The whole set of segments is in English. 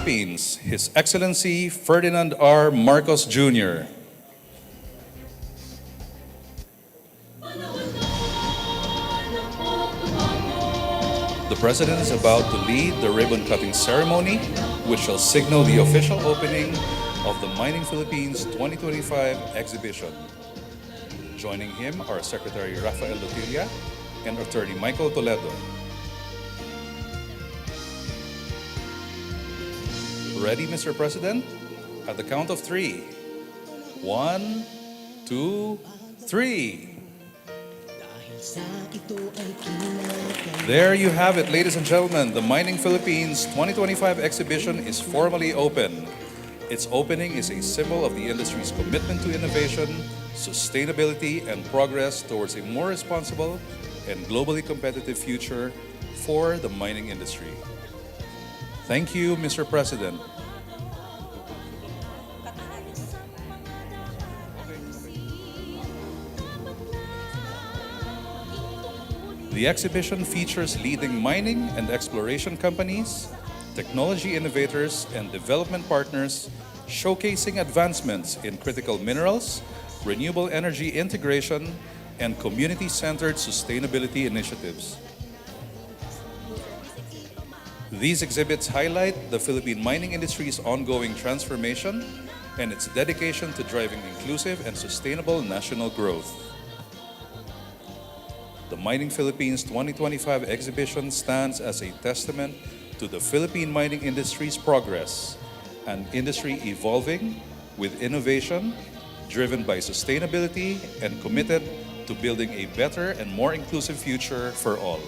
Philippines, His Excellency Ferdinand R. Marcos Jr. The President is about to lead the ribbon-cutting ceremony, which shall signal the official opening of the Mining Philippines 2025 exhibition. Joining him are Secretary Rafael Lotilla and Attorney Michael Toledo. Ready, Mr. President? At the count of three. 1, 2, 3. There you have it, ladies and gentlemen. The Mining Philippines 2025 exhibition is formally open. Its opening is a symbol of the industry's commitment to innovation, sustainability, and progress towards a more responsible and globally competitive future for the mining industry. Thank you, Mr. President. The exhibition features leading mining and exploration companies, technology innovators, and development partners showcasing advancements in critical minerals, renewable energy integration, and community-centered sustainability initiatives. These exhibits highlight the Philippine mining industry's ongoing transformation and its dedication to driving inclusive and sustainable national growth. The Mining Philippines 2025 exhibition stands as a testament to the Philippine mining industry's progress, an industry evolving with innovation, driven by sustainability, and committed to building a better and more inclusive future for all.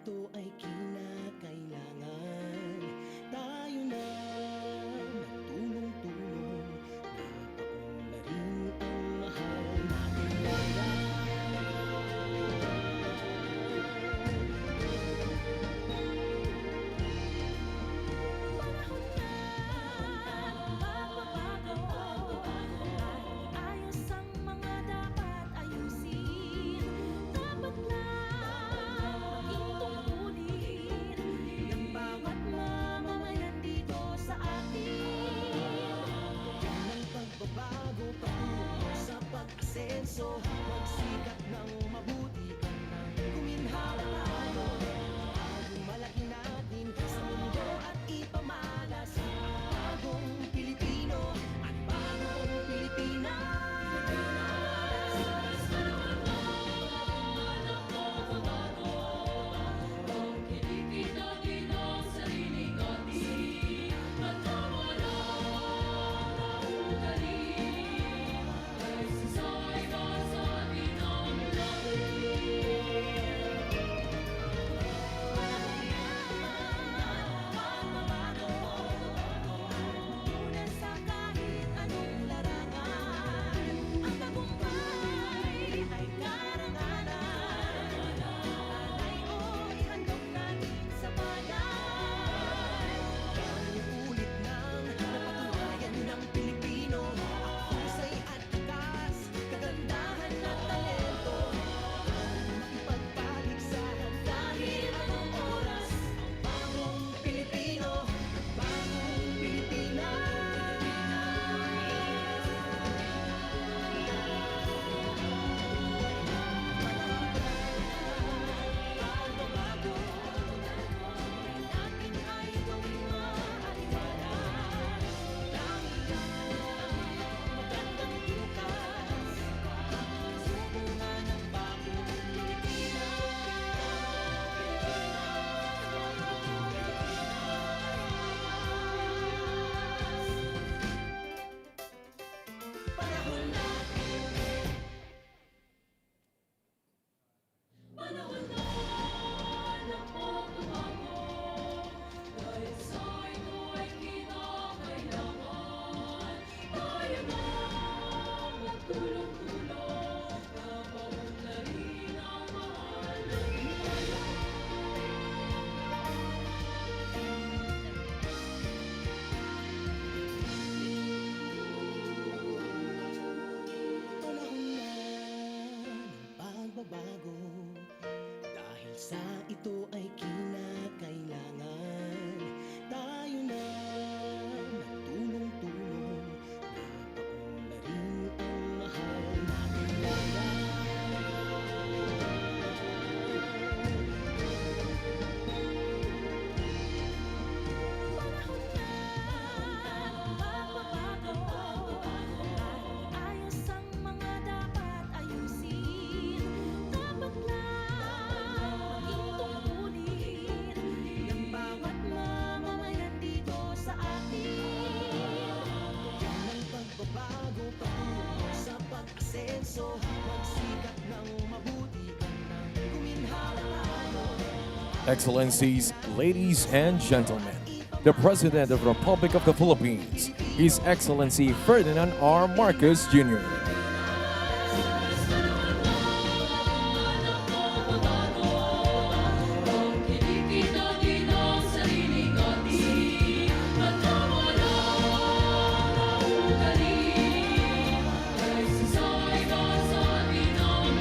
ito ay kinakailangan. Tayo na magtulong-tulong na paunlarin ang mahal nating bayan. Ayos ang mga dapat ayusin. Dapat lang maging tungkulin ng bawat mamamayan dito sa atin. Yan ang pagbabago patungo sa pag-asenso. Magsikap ng mabuti ka nang guminhawa tayo. Bagong malaki natin sa mundo at ipamalas ang bagong Pilipino at bagong Pilipinas. Kinikit natin ang sarili natin at nawala ang ugali. Ay sisay ka sa atin ang Una sa kahit anong larangan, ang tagumpay ay karangalan. Alay o ihandog natin sa bayan. Ulit nang napatunayan ng Pilipino ang husay at takas, kagandahan at talento. Makipagpaligsahan kahit anong oras, ang bagong Pilipino at bagong Pilipinas. Pagbabago, Natin ay gawing maaliwalas. Magandang bukas, sumungan ng bagong panahon na Panahon na ng pagbabago, dahil sa ito ay kinakailangan. Tayo na magtulong-tulong na paunlarin ang mahal nating bayan. panahon na ng pagbabago. Dahil sa ito ay kinakailangan. Tayo na magtulong-tulong na paunlarin ang mahal nating bayan. Ayos ang mga dapat ayusin. Dapat lang maging tungkulin ng bawat mamamayan dito sa atin. Yan ang pagbabago patungo sa pag-asenso. Magsikap ng mabuti ka nang guminhawa tayo. Excellencies, ladies and gentlemen, the President of the Republic of the Philippines, His Excellency Ferdinand R. Marcos Jr. Kinikit natin ang sarili natin at nawala ang ugali. Ay sisay ka sa atin ang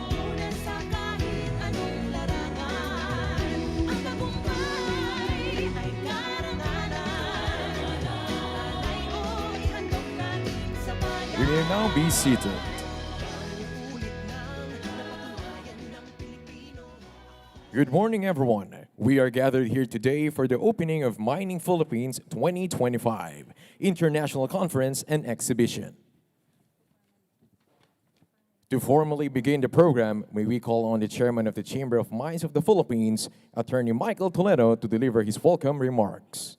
Una sa kahit anong larangan, ang tagumpay ay karangalan. Alay o ihandog natin sa bayan. We may now be seated. Ulit nang napatunayan ng Pilipino. Good morning, everyone. We are gathered here today for the opening of Mining Philippines 2025 International Conference and Exhibition. To formally begin the program, may we call on the Chairman of the Chamber of Mines of the Philippines, Attorney Michael Toledo, to deliver his welcome remarks.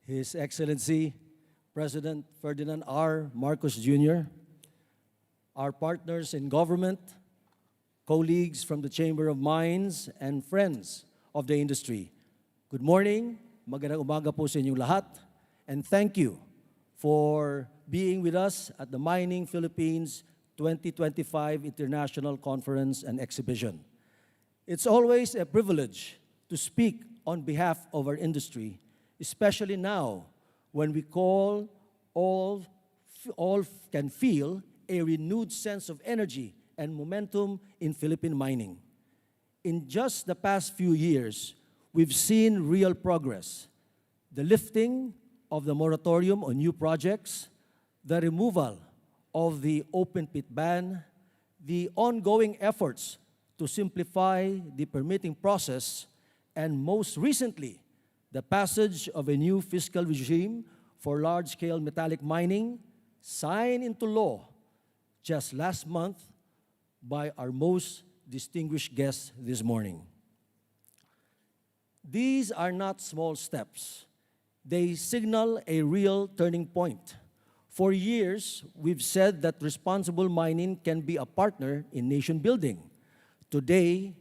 His Excellency President Ferdinand R. Marcos Jr., our partners in government, colleagues from the Chamber of Mines, and friends of the industry. Good morning, magandang umaga po sa inyong lahat, and thank you for being with us at the Mining Philippines 2025 International Conference and Exhibition. It's always a privilege to speak on behalf of our industry, especially now when we all can feel a renewed sense of energy and momentum in Philippine mining. In just the past few years, we've seen real progress. The lifting of the moratorium on new projects, the removal of the open pit ban, the ongoing efforts to simplify the permitting process, and most recently, the passage of a new fiscal regime for large-scale metallic mining, signed into law just last month by our most distinguished guest this morning. These are not small steps. They signal a real turning point. For years, we've said that responsible mining can be a partner in nation building. Today,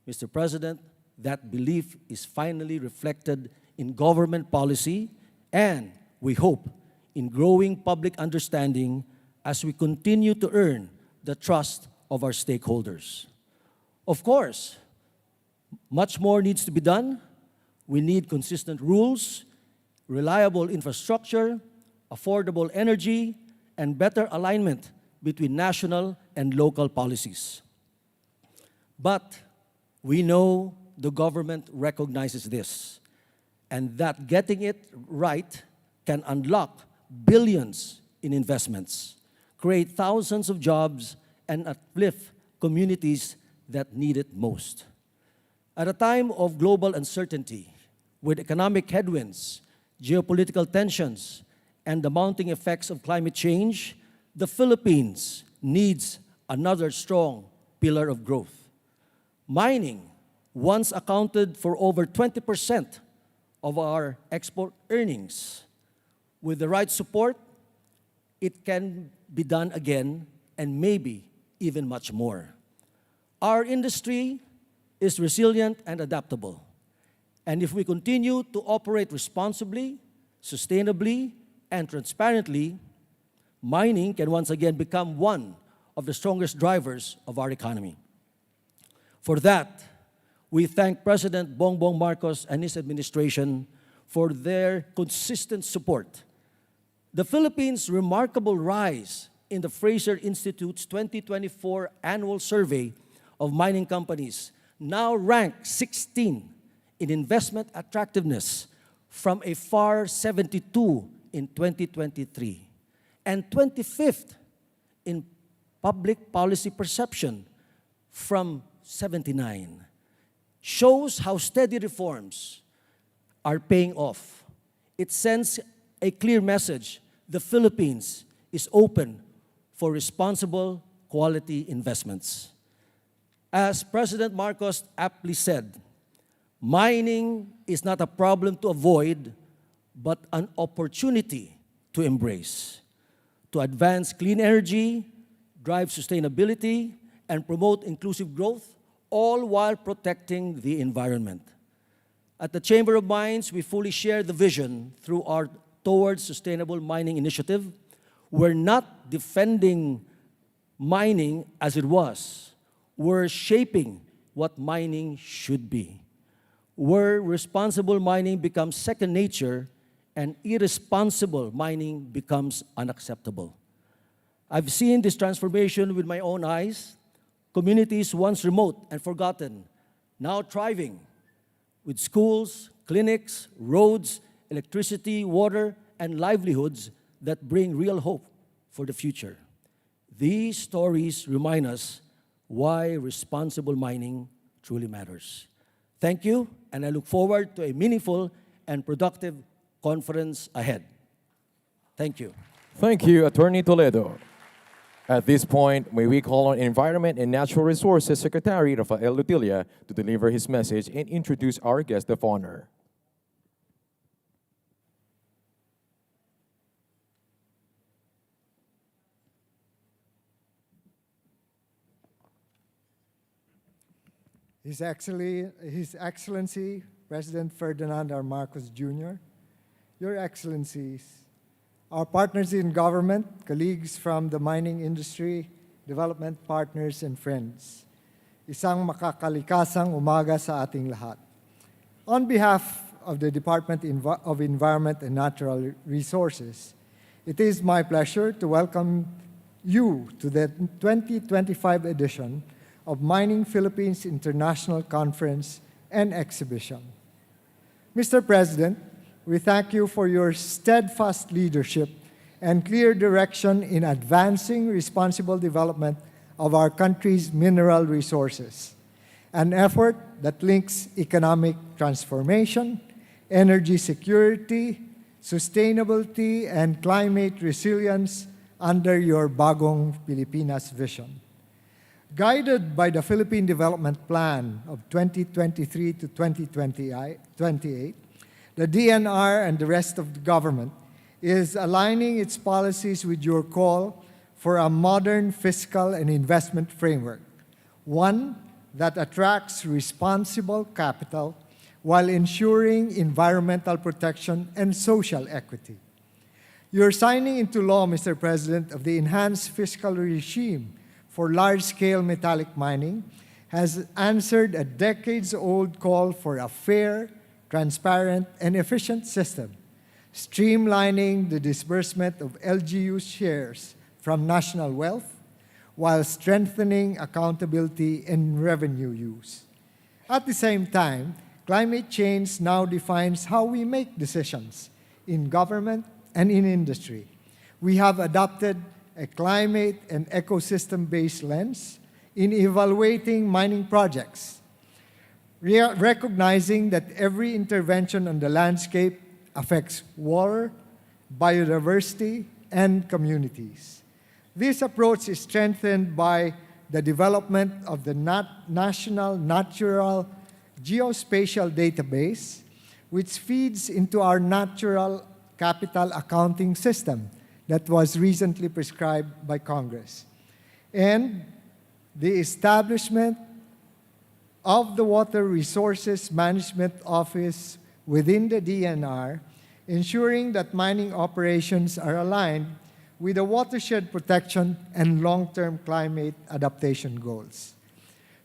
Mr. President, that belief is finally reflected in government policy and, we hope, in growing public understanding as we continue to earn the trust of our stakeholders. Of course, much more needs to be done. We need consistent rules, reliable infrastructure, affordable energy, and better alignment between national and local policies. But we know the government recognizes this, and that getting it right can unlock billions in investments, create thousands of jobs, and uplift communities that need it most. At a time of global uncertainty, with economic headwinds, geopolitical tensions, and the mounting effects of climate change, the Philippines needs another strong pillar of growth. Mining once accounted for over 20% of our export earnings. With the right support, it can be done again, and maybe even much more. Our industry is resilient and adaptable. And if we continue to operate responsibly, sustainably, and transparently, mining can once again become one of the strongest drivers of our economy. For that, we thank President Bongbong Marcos and his administration for their consistent support. The Philippines' remarkable rise in the Fraser Institute's 2024 annual survey of mining companies now ranks 16 in investment attractiveness from a far 72 in 2023 and 25th in public policy perception from 79. Shows how steady reforms are paying off. It sends a clear message: the Philippines is open for responsible, quality investments. As President Marcos aptly said, mining is not a problem to avoid, but an opportunity to embrace, to advance clean energy, drive sustainability, and promote inclusive growth, all while protecting the environment. At the Chamber of Mines, we fully share the vision through our Towards Sustainable Mining initiative. We're not defending mining as it was. We're shaping what mining should be. Where responsible mining becomes second nature and irresponsible mining becomes unacceptable. I've seen this transformation with my own eyes. Communities once remote and forgotten, now thriving, with schools, clinics, roads, electricity, water, and livelihoods that bring real hope for the future. These stories remind us why responsible mining truly matters. Thank you, and I look forward to a meaningful and productive conference ahead. Thank you. Thank you, Attorney Toledo. At this point, may we call on Environment and Natural Resources Secretary Rafael Lutilla to deliver his message and introduce our guest of honor. His Excellency President Ferdinand R. Marcos Jr., Your Excellencies, our partners in government, colleagues from the mining industry, development partners, and friends. Isang makakalikasang umaga sa ating lahat. On behalf of the Department of Environment and Natural Resources, it is my pleasure to welcome you to the 2025 edition of Mining Philippines International Conference and Exhibition. Mr. President, we thank you for your steadfast leadership and clear direction in advancing responsible development of our country's mineral resources, an effort that links economic transformation, energy security, sustainability, and climate resilience under your Bagong Pilipinas vision. Guided by the Philippine Development Plan of 2023 to 2028, the DNR and the rest of the government is aligning its policies with your call for a modern fiscal and investment framework, one that attracts responsible capital while ensuring environmental protection and social equity. Your signing into law, Mr. President, of the enhanced fiscal regime for large-scale metallic mining has answered a decades-old call for a fair, transparent, and efficient system, streamlining the disbursement of LGU shares from national wealth while strengthening accountability and revenue use. At the same time, climate change now defines how we make decisions in government and in industry. We have adopted a climate and ecosystem-based lens in evaluating mining projects, recognizing that every intervention on the landscape affects water, biodiversity, and communities. This approach is strengthened by the development of the National Natural Geospatial Database, which feeds into our natural capital accounting system that was recently prescribed by Congress, and the establishment of the Water Resources Management Office within the DNR, ensuring that mining operations are aligned with the watershed protection and long-term climate adaptation goals.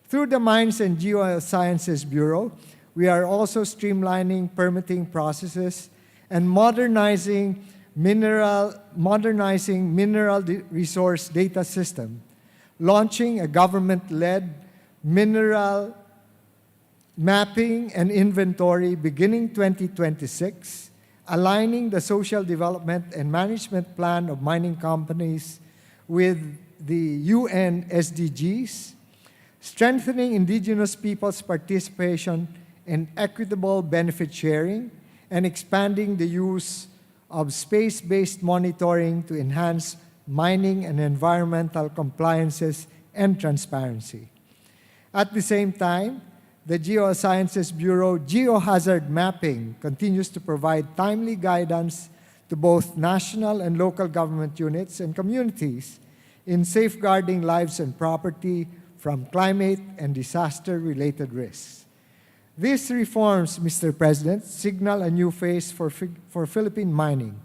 Through the Mines and Geosciences Bureau, we are also streamlining permitting processes and modernizing mineral resource data system, launching a government-led mineral mapping and inventory beginning 2026, aligning the social development and management plan of mining companies with the UN SDGs, strengthening indigenous peoples' participation in equitable benefit sharing, and expanding the use of space-based monitoring to enhance mining and environmental compliances and transparency. At the same time, the Geosciences Bureau geohazard mapping continues to provide timely guidance to both national and local government units and communities in safeguarding lives and property from climate and disaster-related risks. These reforms, Mr. President, signal a new phase for Philippine mining,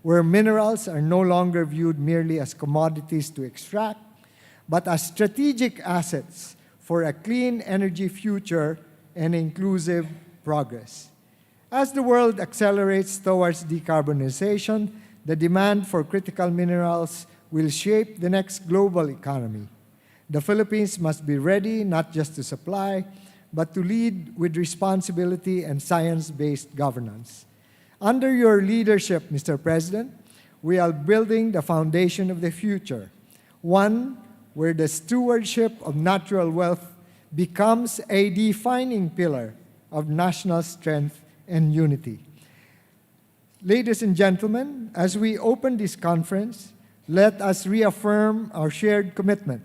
where minerals are no longer viewed merely as commodities to extract, but as strategic assets for a clean energy future and inclusive progress. As the world accelerates towards decarbonization, the demand for critical minerals will shape the next global economy. The Philippines must be ready not just to supply, but to lead with responsibility and science-based governance. Under your leadership, Mr. President, we are building the foundation of the future, one where the stewardship of natural wealth becomes a defining pillar of national strength and unity. Ladies and gentlemen, as we open this conference, let us reaffirm our shared commitment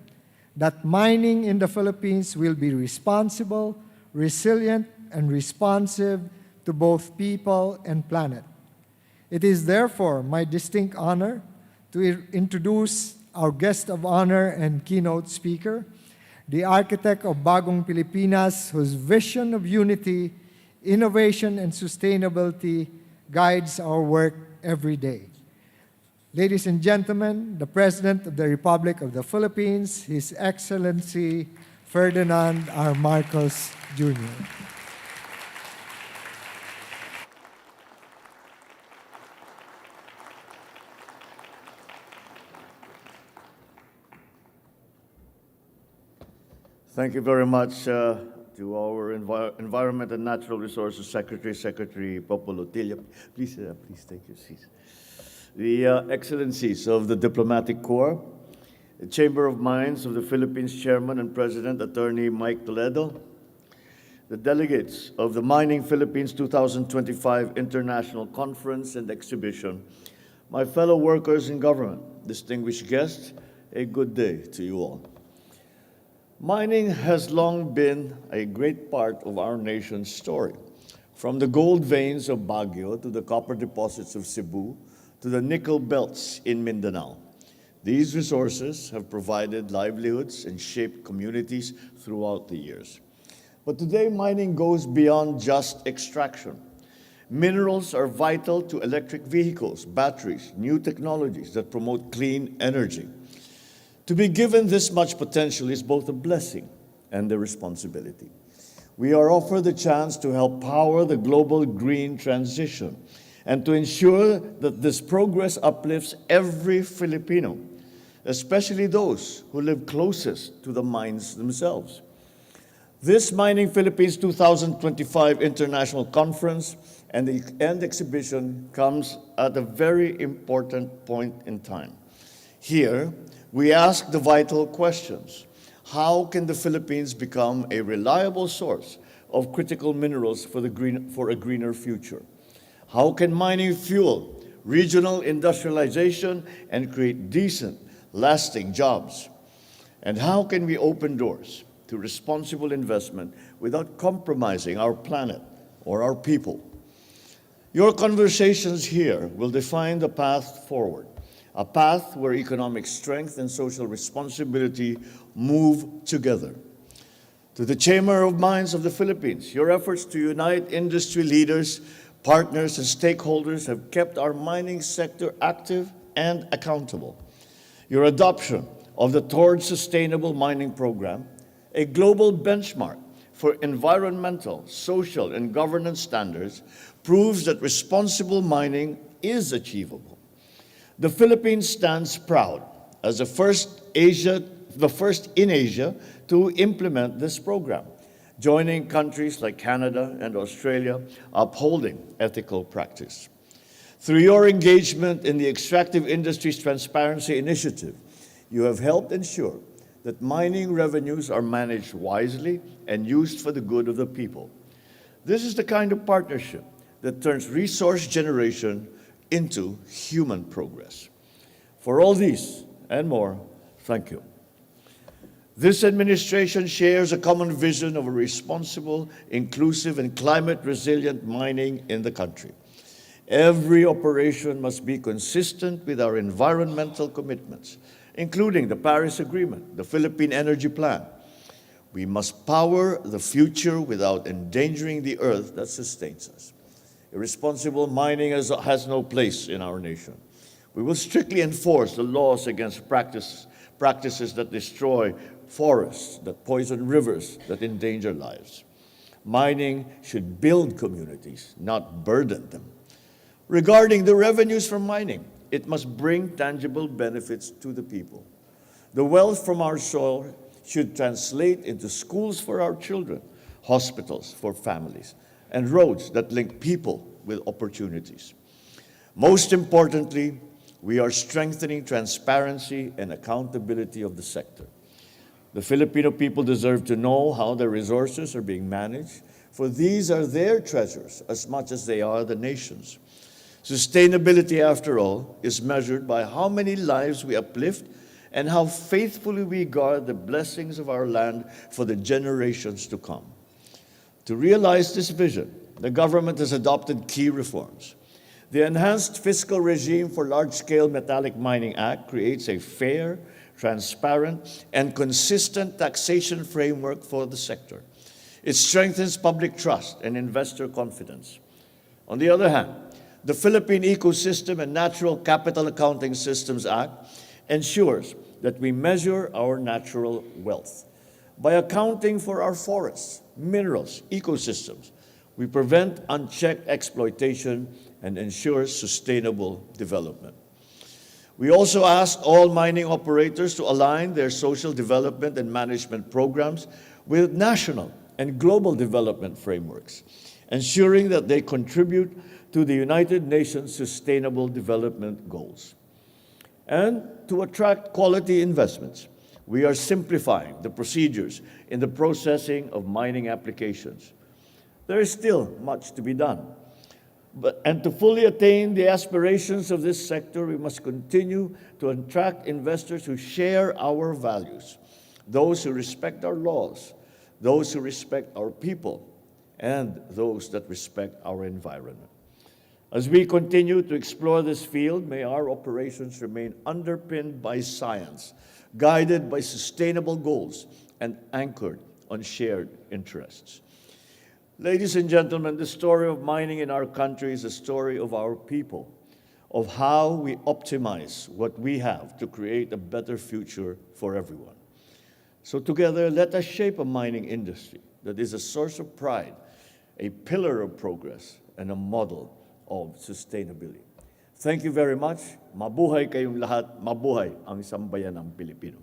that mining in the Philippines will be responsible, resilient, and responsive to both people and planet. It is therefore my distinct honor to introduce our guest of honor and keynote speaker, the architect of Bagong Pilipinas, whose vision of unity, innovation, and sustainability guides our work every day. Ladies and gentlemen, the President of the Republic of the Philippines, His Excellency Ferdinand R. Marcos Jr. Thank you very much to our Environment and Natural Resources Secretary, Secretary Popolotilla. Please take your seats. The Excellencies of the Diplomatic Corps, the Chamber of Mines of the Philippines Chairman and President, Attorney Mike Toledo, the delegates of the Mining Philippines 2025 International Conference and Exhibition, my fellow workers in government, distinguished guests, a good day to you all. Mining has long been a great part of our nation's story. From the gold veins of Baguio to the copper deposits of Cebu to the nickel belts in Mindanao. These resources have provided livelihoods and shaped communities throughout the years. But today, mining goes beyond just extraction. Minerals are vital to electric vehicles, batteries, new technologies that promote clean energy. To be given this much potential is both a blessing and a responsibility. We are offered the chance to help power the global green transition and to ensure that this progress uplifts every Filipino, especially those who live closest to the mines themselves. This Mining Philippines 2025 International Conference and exhibition comes at a very important point in time. Here, we ask the vital questions. How can the Philippines become a reliable source of critical minerals for a greener future? How can mining fuel regional industrialization and create decent, lasting jobs? And how can we open doors to responsible investment without compromising our planet or our people? Your conversations here will define the path forward. A path where economic strength and social responsibility move together. To the Chamber of Mines of the Philippines, your efforts to unite industry leaders, partners, and stakeholders have kept our mining sector active and accountable. Your adoption of the Towards Sustainable Mining Program, a global benchmark for environmental, social, and governance standards, proves that responsible mining is achievable. The Philippines stands proud as the first in Asia to implement this program, joining countries like Canada and Australia upholding ethical practice. Through your engagement in the Extractive Industries Transparency Initiative, you have helped ensure that mining revenues are managed wisely and used for the good of the people. This is the kind of partnership that turns resource generation into human progress. For all these and more, thank you. This administration shares a common vision of a responsible, inclusive, and climate-resilient mining in the country. Every operation must be consistent with our environmental commitments, including the Paris Agreement, the Philippine Energy Plan. We must power the future without endangering the earth that sustains us. Irresponsible mining has no place in our nation. We will strictly enforce the laws against practices that destroy forests, that poison rivers, that endanger lives. Mining should build communities, not burden them. Regarding the revenues from mining, it must bring tangible benefits to the people. The wealth from our soil should translate into schools for our children, hospitals for families, and roads that link people with opportunities. Most importantly, we are strengthening transparency and accountability of the sector. The Filipino people deserve to know how their resources are being managed, for these are their treasures as much as they are the nation's. Sustainability, after all, is measured by how many lives we uplift and how faithfully we guard the blessings of our land for the generations to come. To realize this vision, the government has adopted key reforms. The enhanced fiscal regime for large-scale metallic mining act creates a fair, transparent, and consistent taxation framework for the sector. It strengthens public trust and investor confidence. On the other hand, the Philippine Ecosystem and Natural Capital Accounting Systems Act ensures that we measure our natural wealth. By accounting for our forests, minerals, ecosystems, we prevent unchecked exploitation and ensure sustainable development. We also ask all mining operators to align their social development and management programs with national and global development frameworks, ensuring that they contribute to the United Nations Sustainable Development Goals. And to attract quality investments, we are simplifying the procedures in the processing of mining applications. There is still much to be done. And to fully attain the aspirations of this sector, we must continue to attract investors who share our values, those who respect our laws, those who respect our people, and those that respect our environment. As we continue to explore this field, may our operations remain underpinned by science, guided by sustainable goals, and anchored on shared interests. Ladies and gentlemen, the story of mining in our country is a story of our people, of how we optimize what we have to create a better future for everyone. So together, let us shape a mining industry that is a source of pride, a pillar of progress, and a model of sustainability. Thank you very much. Mabuhay kayong lahat. Mabuhay ang sambayanang Pilipino.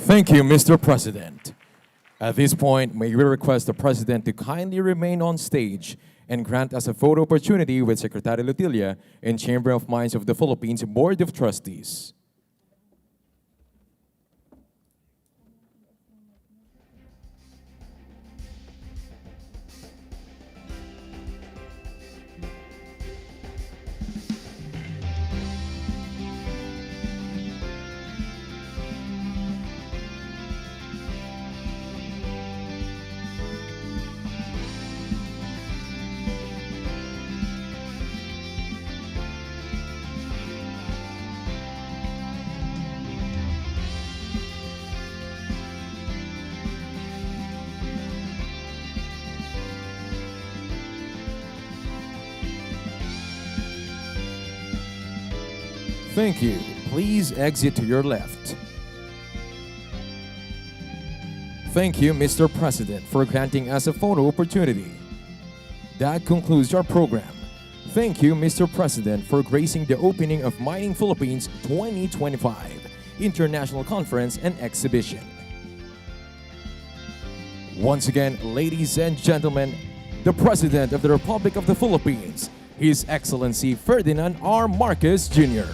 Thank you, Mr. President. At this point, may we request the President to kindly remain on stage and grant us a photo opportunity with Secretary Lutilla and Chamber of Mines of the Philippines Board of Trustees. Thank you. Please exit to your left. Thank you, Mr. President, for granting us a photo opportunity. That concludes our program. Thank you, Mr. President, for gracing the opening of Mining Philippines 2025 International Conference and Exhibition. Once again, ladies and gentlemen, the President of the Republic of the Philippines, His Excellency Ferdinand R. Marcos Jr.